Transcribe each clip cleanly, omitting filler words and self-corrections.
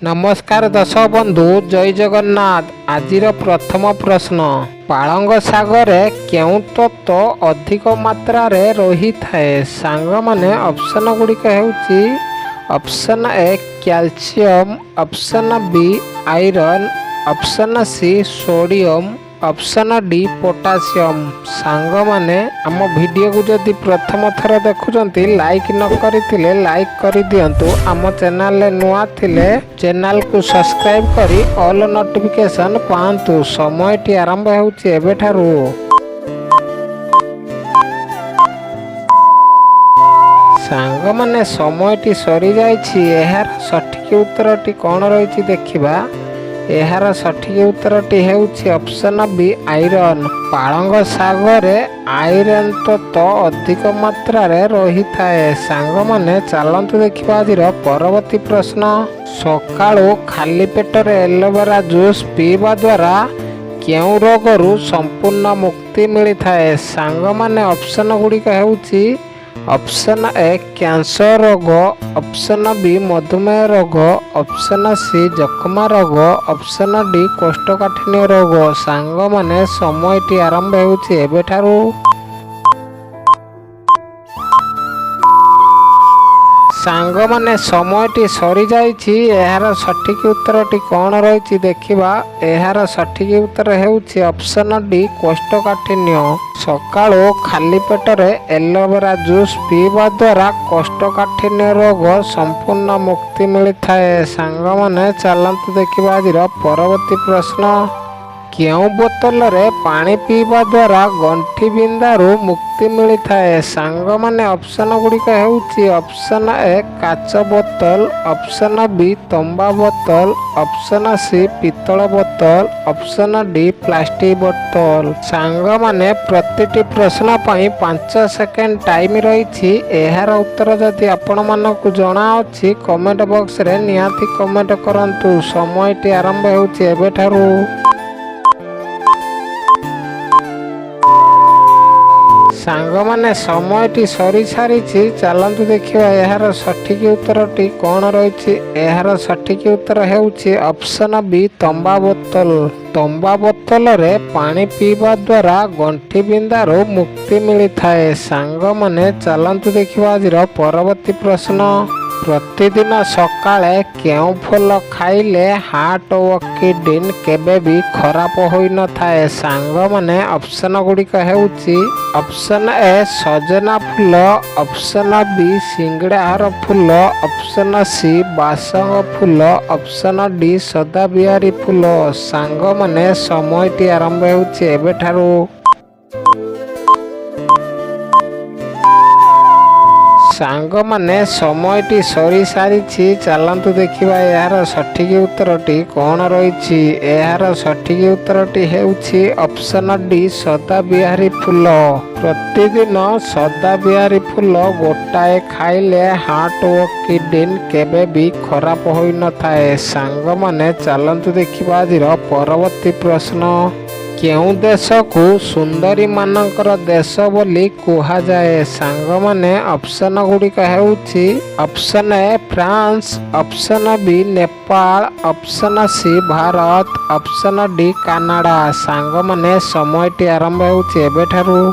नमस्कार दर्शक बंधु जय जगन्नाथ। आजिर प्रथम प्रश्न, पालंग सागरे केउं तत्व अधिक मात्रा रे रही थाए? सांग माने ऑप्शन गुड़िक हेउची option A calcium, option B iron, option C sodium, option D potassium. सांग माने आम वीडियो को जदि प्रथम थर देखुचंती लाइक न करथिले लाइक कर दियंतु। आम चैनल ले नुआ थिले चैनल को सब्सक्राइब करी ऑल नोटिफिकेशन पांतु। समयटी आरंभ हेउची एबेठारु। सांग माने समयटी सरी जाइछि। एहार सठिक उत्तरटी कोन रहिछि देखिबा। एहार सठिक उत्तरटी हेउछि ऑप्शन बी आयरन। पालंग सागरे आयरन तत्व अधिक मात्रा रे रही थाए। सांग माने चलंतु देखिबा आजिर परवर्ती प्रश्न। सकाळु खाली पेटरे एलोवेरा जूस पीवा द्वारा केउं रोगरु संपूर्ण मुक्ति मिली थाए? सांग माने ऑप्शन गुड़िक हेउछि ऑप्शन ए कैंसर रोग, ऑप्शन बी मधुमेह रोग, ऑप्शन सी जखमा रोग, ऑप्शन डी कोष्ठकाठिन्य रोग। सांग माने समयटी आरंभ हेउछि एबेठारु। सांग माने समयटी सरी जाइछि। एहार सठिक उत्तरटी कोन रहिछि देखिबा। एहार सठिक उत्तर हेउछि ऑप्शन डी कोष्ठकाठिन्य। सकाळु खाली पेटरे एलोवेरा जूस पीवा द्वारा कोष्ठकाठिन्य रोग संपूर्ण मुक्ति मिली थाए। सांग माने चलंतु देखिबा आजिर परवर्ती प्रश्न। केउं बोतल रे पानी पीवा द्वारा गंठी बिंदारु मुक्ति मिली थाए? सांग माने ऑप्शन गुड़िक हेउछि ऑप्शन ए काच बोतल, ऑप्शन बी तंबा बोतल, ऑप्शन सी पितल बोतल, ऑप्शन डी प्लास्टिक बोतल। सांग माने प्रतिटी प्रश्न पई 5 सेकेंड टाइम रहिछि। एहार उत्तर जदि आपण मानकु जणा अछि कमेंट बॉक्स रे निहाती कमेंट करंतु। समयटी आरंभ हेउछि एबेठारु। सांग माने समयटी सरी सारिछि। चलंतु देखिबा एहार सठिक उत्तरटी कोन रहिछि। एहार सठिक उत्तर हेउछि ऑप्शन बी तंबा बोतल। तंबा बोतल रे पानी पीवा द्वारा गंठी बिंदारु मुक्ति मिली थाए। सांग माने चलंतु देखिबा आजिर परवर्ती प्रश्न। प्रतिदिन सकाळे केउं फल खाइले हार्ट ओ किडनी केबे भी खराब होई न थाए? सांग माने ऑप्शन गुड़िक हेउछि ऑप्शन ए सजना फूल, ऑप्शन बी सिंगड़ाहार फूल, ऑप्शन सी बासंग फूल, ऑप्शन डी सदा बिहारी फूल। सांग माने समयटी आरंभ हेउछि एबेठारु। सांग माने समयटी सरी सारिछि। चलंतु देखिबा एहार सठिक उत्तरटी कोन रहिछि। एहार सठिक उत्तरटी हेउछि ऑप्शन डी सदा बिहारी फूल। प्रतिदिन सदा बिहारी फूल गोटाए खाइले हार्ट ओ किडनी केबे भी खराब होई न थाए। सांग माने चलंतु देखिबा आजिर परवर्ती प्रश्न। केउं देश को सुंदरी मानकर देश बोली कुहा जाए? सांग माने ऑप्शन गुड़िक हेउछि option A France, option B Nepal, option C Bharat, option D Canada. सांग माने समयटी आरंभ हेउछि एबेठारु।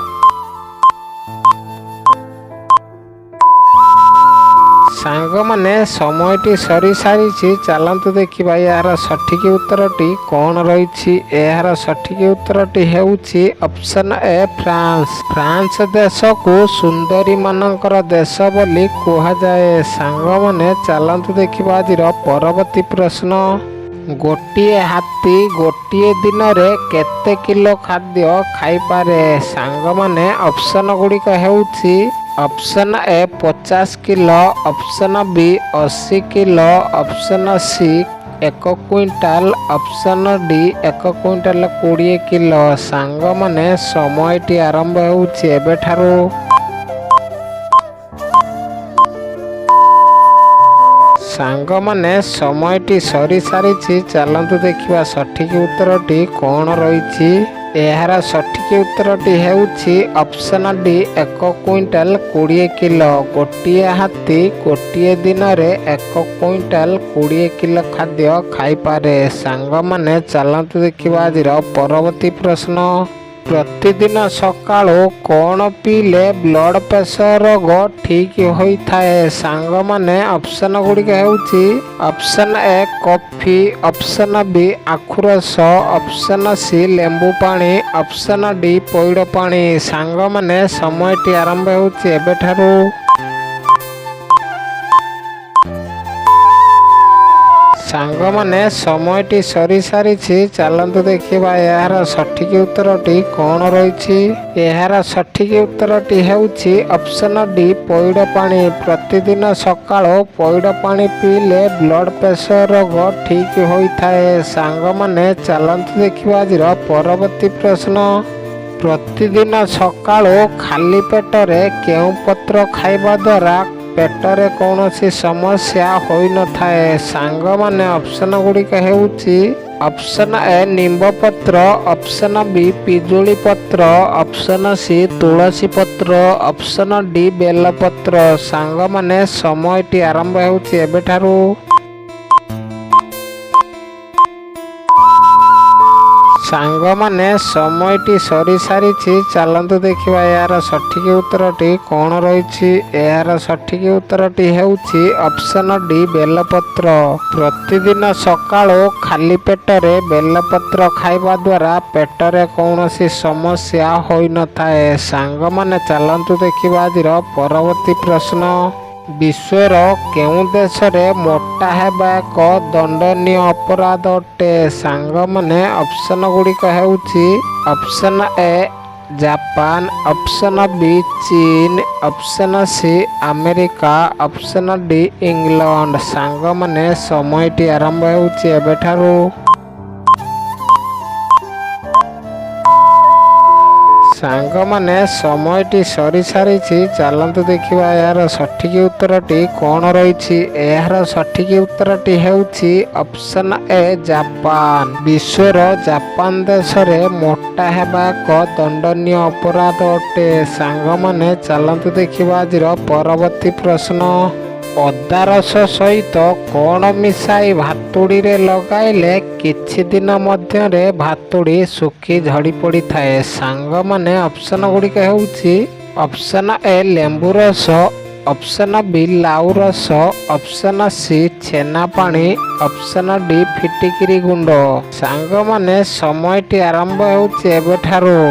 सांग माने समयटी सरी सारिछि। चलंतु देखिबा यार सठिक उत्तरटी कोन रहिछि। एहार सठिक उत्तरटी हेउछि ऑप्शन ए फ्रांस। फ्रांस देश को सुंदरी मानकर देश बोली कुहा जाए। सांग माने चलंतु देखिबा आजिर परवर्ती प्रश्न। गोटिए हाथी गोटिए दिन रे केते किलो खाद्य खाई पारे? सांग माने ऑप्शन गुड़िक हेउछि option A 50 kilo, option B 80 kilo, option C 1 quintal, option D 1 quintal 20 kilo. सांग माने समयटी आरंभ हेउछि एबेठारु। सांग माने समयटी सरी सारिछि। चलंतु देखिबा सठिक उत्तरटी कोन रहिछि। ଏହାର ସଠିକ ଉତ୍ତରଟି ହେଉଛି ଅପସନ୍ ଡି 1 କୁଇଣ୍ଟାଲ 20 କିଲୋ। ଗୋଟିଏ ହାତୀ ଗୋଟିଏ ଦିନରେ 1 କୁଇଣ୍ଟାଲ 20 କିଲୋ ଖାଦ୍ୟ ଖାଇପାରେ। ସାଙ୍ଗମାନେ ଚାଲନ୍ତୁ ଦେଖିବା ଆଜିର ପରବର୍ତ୍ତୀ ପ୍ରଶ୍ନ। ପ୍ରତିଦିନ ସକାଳୁ କ'ଣ ପିଇଲେ ବ୍ଲଡ଼ ପ୍ରେସର ରୋଗ ଠିକ୍ ହୋଇଥାଏ? ସାଙ୍ଗମାନେ ଅପସନ୍ ଗୁଡ଼ିକ ହେଉଛି ଅପସନ୍ ଏ କଫି, ଅପସନ୍ ବି ଆଖୁ ରସ, ଅପସନ୍ ସି ଲେମ୍ବୁ ପାଣି, ଅପସନ୍ ଡି ପଇଡ଼ ପାଣି। ସାଙ୍ଗମାନେ ସମୟଟି ଆରମ୍ଭ ହେଉଛି ଏବେଠାରୁ। ସାଙ୍ଗମାନେ ସମୟଟି ସରିସାରିଛି। ଚାଲନ୍ତୁ ଦେଖିବା ଏହାର ସଠିକ ଉତ୍ତରଟି କ'ଣ ରହିଛି। ଏହାର ସଠିକ ଉତ୍ତରଟି ହେଉଛି ଅପସନ୍ ଡି ପଇଡ଼ ପାଣି। ପ୍ରତିଦିନ ସକାଳୁ ପଇଡ଼ ପାଣି ପିଇଲେ ବ୍ଲଡ଼ ପ୍ରେସର ରୋଗ ଠିକ୍ ହୋଇଥାଏ। ସାଙ୍ଗମାନେ ଚାଲନ୍ତୁ ଦେଖିବା ଆଜିର ପରବର୍ତ୍ତୀ ପ୍ରଶ୍ନ। ପ୍ରତିଦିନ ସକାଳୁ ଖାଲି ପେଟରେ କେଉଁ ପତ୍ର ଖାଇବା ଦ୍ୱାରା ପେଟରେ କୌଣସି ସମସ୍ୟା ହୋଇନଥାଏ? ସାଙ୍ଗମାନେ ଅପସନ୍ ଗୁଡ଼ିକ ହେଉଛି ଅପସନ୍ ଏ ନିମ୍ବ ପତ୍ର, ଅପସନ୍ ବି ପିଜୁଳି ପତ୍ର, ଅପସନ୍ ସି ତୁଳସୀ ପତ୍ର, ଅପସନ୍ ଡି ବେଲପତ୍ର। ସାଙ୍ଗମାନେ ସମୟଟି ଆରମ୍ଭ ହେଉଛି ଏବେଠାରୁ। ସାଙ୍ଗମାନେ ସମୟଟି ସରିସାରିଛି। ଚାଲନ୍ତୁ ଦେଖିବା ଏହାର ସଠିକ ଉତ୍ତରଟି କ'ଣ ରହିଛି। ଏହାର ସଠିକ ଉତ୍ତରଟି ହେଉଛି ଅପସନ୍ ଡି ବେଲପତ୍ର। ପ୍ରତିଦିନ ସକାଳୁ ଖାଲି ପେଟରେ ବେଲପତ୍ର ଖାଇବା ଦ୍ୱାରା ପେଟରେ କୌଣସି ସମସ୍ୟା ହୋଇନଥାଏ। ସାଙ୍ଗମାନେ ଚାଲନ୍ତୁ ଦେଖିବା ଆଜିର ପରବର୍ତ୍ତୀ ପ୍ରଶ୍ନ। ବିଶ୍ୱର କେଉଁ ଦେଶରେ ମୋଟା ହେବା ଏକ ଦଣ୍ଡନୀୟ ଅପରାଧ ଅଟେ? ସାଙ୍ଗମାନେ ଅପସନ୍ ଗୁଡ଼ିକ ହେଉଛି option A Japan, option B ଚୀନ, option C America, option D England. ସାଙ୍ଗମାନେ ସମୟଟି ଆରମ୍ଭ ହେଉଛି ଏବେଠାରୁ। ସାଙ୍ଗମାନେ ସମୟଟି ସରିସାରିଛି। ଚାଲନ୍ତୁ ଦେଖିବା ଏହାର ସଠିକ ଉତ୍ତରଟି କ'ଣ ରହିଛି। ଏହାର ସଠିକ ଉତ୍ତରଟି ହେଉଛି ଅପସନ୍ ଏ ଜାପାନ। ବିଶ୍ୱର ଜାପାନ ଦେଶରେ ମୋଟା ହେବା ଏକ ଦଣ୍ଡନୀୟ ଅପରାଧ ଅଟେ। ସାଙ୍ଗମାନେ ଚାଲନ୍ତୁ ଦେଖିବା ଆଜିର ପରବର୍ତ୍ତୀ ପ୍ରଶ୍ନ। ଅଦା ରସ ସହିତ କ'ଣ ମିଶାଇ ଭାତୁଡ଼ିରେ ଲଗାଇଲେ କିଛି ଦିନ ମଧ୍ୟରେ ଭାତୁଡ଼ି ଶୁଖି ଝଡ଼ି ପଡ଼ିଥାଏ? ସାଙ୍ଗମାନେ ଅପସନ୍ ଗୁଡ଼ିକ ହେଉଛି ଅପସନ୍ ଏ ଲେମ୍ବୁ ରସ, ଅପସନ୍ ବି ଲାଉ ରସ, ଅପସନ୍ ସି ଛେନା ପାଣି, ଅପସନ୍ ଡି ଫିଟିକିରି ଗୁଣ୍ଡ। ସାଙ୍ଗମାନେ ସମୟଟି ଆରମ୍ଭ ହେଉଛି ଏବେଠାରୁ।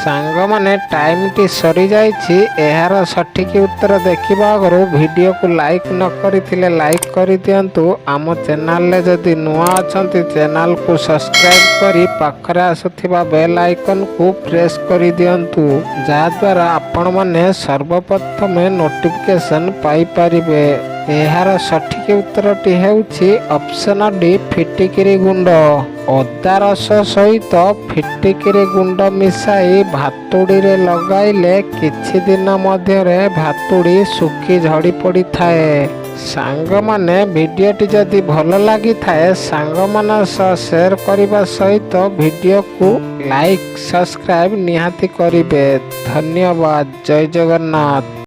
ସାଙ୍ଗମାନେ ଟାଇମଟି ସରିଯାଇଛି। ଏହାର ସଠିକ ଉତ୍ତର ଦେଖିବା ଆଗରୁ ଭିଡ଼ିଓକୁ ଲାଇକ୍ ନ କରିଥିଲେ ଲାଇକ୍ କରିଦିଅନ୍ତୁ। ଆମ ଚ୍ୟାନେଲରେ ଯଦି ନୂଆ ଅଛନ୍ତି ଚ୍ୟାନେଲକୁ ସବସ୍କ୍ରାଇବ୍ କରି ପାଖରେ ଆସୁଥିବା ବେଲ୍ ଆଇକନ୍କୁ ପ୍ରେସ୍ କରିଦିଅନ୍ତୁ, ଯାହାଦ୍ୱାରା ଆପଣମାନେ ସର୍ବପ୍ରଥମେ ନୋଟିଫିକେସନ୍ ପାଇପାରିବେ। ଏହାର ସଠିକ ଉତ୍ତରଟି ହେଉଛି ଅପସନ୍ ଡି ଫିଟିକିରି ଗୁଣ୍ଡ। ଅଦା ରସ ସହିତ ଫିଟିକିରି ଗୁଣ୍ଡ ମିଶାଇ ଭାତୁଡ଼ିରେ ଲଗାଇଲେ କିଛି ଦିନ ମଧ୍ୟରେ ଭାତୁଡ଼ି ଶୁଖି ଝଡ଼ି ପଡ଼ିଥାଏ। ସାଙ୍ଗମାନେ ଭିଡ଼ିଓଟି ଯଦି ଭଲ ଲାଗିଥାଏ ସାଙ୍ଗମାନଙ୍କ ସହ ସେୟାର କରିବା ସହିତ ଭିଡ଼ିଓକୁ ଲାଇକ୍ ସବସ୍କ୍ରାଇବ୍ ନିହାତି କରିବେ। ଧନ୍ୟବାଦ। ଜୟ ଜଗନ୍ନାଥ।